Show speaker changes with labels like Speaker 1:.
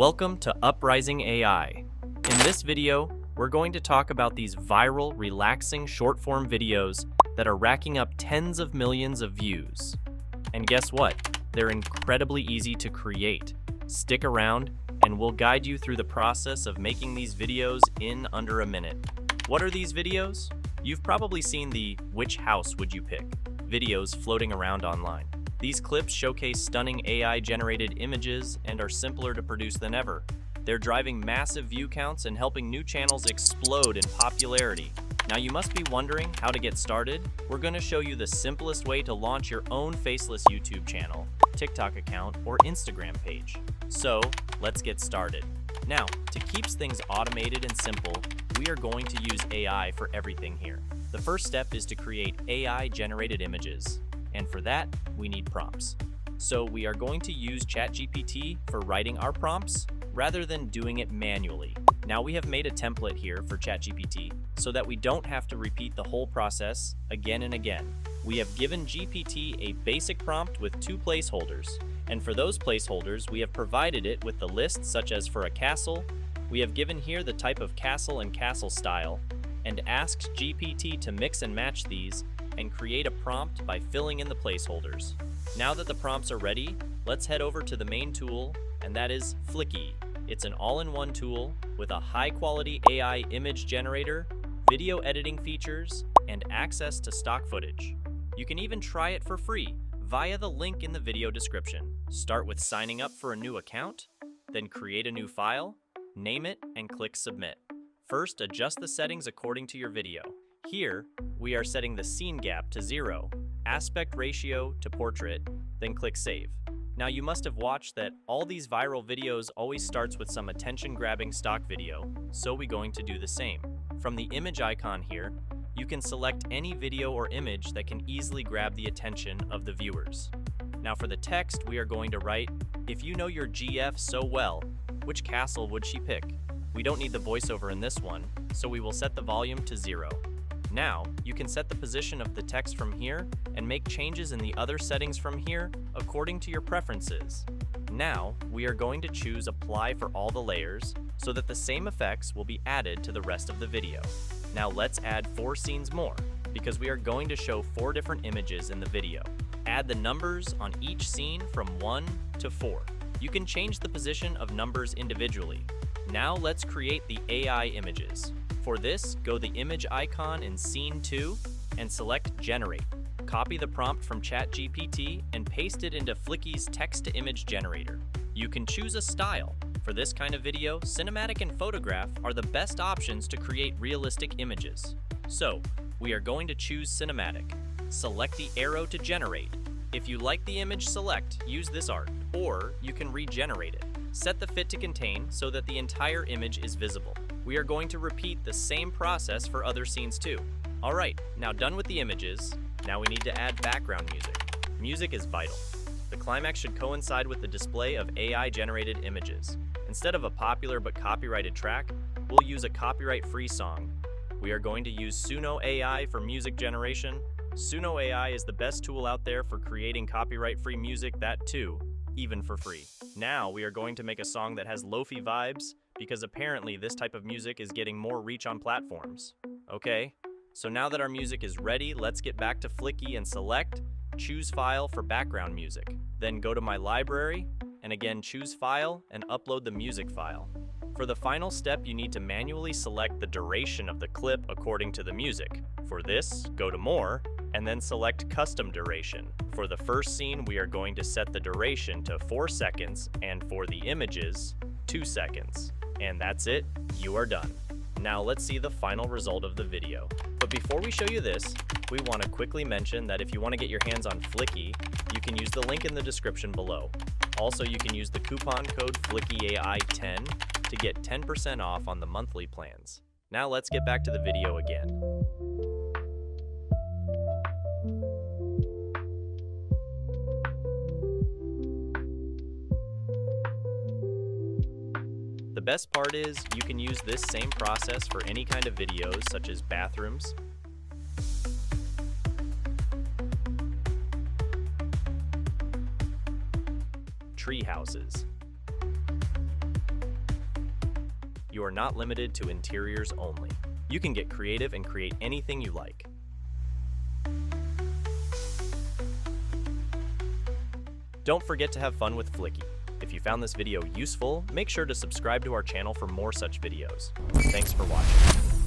Speaker 1: Welcome to Uprising AI. In this video, we're going to talk about these viral, relaxing short-form videos that are racking up tens of millions of views. And guess what? They're incredibly easy to create. Stick around, and we'll guide you through the process of making these videos in under a minute. What are these videos? You've probably seen the "which house would you pick" videos floating around online. These clips showcase stunning AI-generated images and are simpler to produce than ever. They're driving massive view counts and helping new channels explode in popularity. Now you must be wondering how to get started. We're going to show you the simplest way to launch your own faceless YouTube channel, TikTok account, or Instagram page. So, let's get started. Now, to keep things automated and simple, we are going to use AI for everything here. The first step is to create AI-generated images. And for that, we need prompts. So we are going to use ChatGPT for writing our prompts rather than doing it manually. Now we have made a template here for ChatGPT so that we don't have to repeat the whole process again and again. We have given GPT a basic prompt with 2 placeholders. And for those placeholders, we have provided it with the list, such as for a castle. We have given here the type of castle and castle style, and asked GPT to mix and match these and create a prompt by filling in the placeholders. Now that the prompts are ready, let's head over to the main tool, and that is Flicky. It's an all-in-one tool with a high-quality AI image generator, video editing features, and access to stock footage. You can even try it for free via the link in the video description. Start with signing up for a new account, then create a new file, name it, and click Submit. First, adjust the settings according to your video. Here, we are setting the scene gap to 0, aspect ratio to portrait, then click Save. Now you must have watched that all these viral videos always starts with some attention-grabbing stock video, so we're going to do the same. From the image icon here, you can select any video or image that can easily grab the attention of the viewers. Now for the text, we are going to write, "If you know your GF so well, which castle would she pick?" We don't need the voiceover in this one, so we will set the volume to 0. Now, you can set the position of the text from here and make changes in the other settings from here according to your preferences. Now, we are going to choose Apply for all the layers so that the same effects will be added to the rest of the video. Now let's add 4 scenes more, because we are going to show 4 different images in the video. Add the numbers on each scene from 1 to 4. You can change the position of numbers individually. Now let's create the AI images. For this, go the image icon in Scene 2 and select Generate. Copy the prompt from ChatGPT and paste it into Flicky's text-to-image generator. You can choose a style. For this kind of video, cinematic and photograph are the best options to create realistic images. So, we are going to choose cinematic. Select the arrow to generate. If you like the image, use this art, or you can regenerate it. Set the fit to contain so that the entire image is visible. We are going to repeat the same process for other scenes too. Alright, now done with the images, now we need to add background music. Music is vital. The climax should coincide with the display of AI-generated images. Instead of a popular but copyrighted track, we'll use a copyright-free song. We are going to use Suno AI for music generation. Suno AI is the best tool out there for creating copyright-free music, that too, even for free. Now we are going to make a song that has lo-fi vibes, because apparently this type of music is getting more reach on platforms. Okay, so now that our music is ready, let's get back to Flicky and select Choose File for background music. Then go to My Library, and again choose File and upload the music file. For the final step, you need to manually select the duration of the clip according to the music. For this, go to More, and then select Custom Duration. For the first scene, we are going to set the duration to 4 seconds, and for the images, 2 seconds. And that's it, you are done. Now let's see the final result of the video. But before we show you this, we want to quickly mention that if you want to get your hands on Flicky, you can use the link in the description below. Also, you can use the coupon code FlickyAI10 to get 10% off on the monthly plans. Now let's get back to the video again. The best part is you can use this same process for any kind of videos such as bathrooms, tree houses, you are not limited to interiors only. You can get creative and create anything you like. Don't forget to have fun with Flicky. If you found this video useful, make sure to subscribe to our channel for more such videos. Thanks for watching.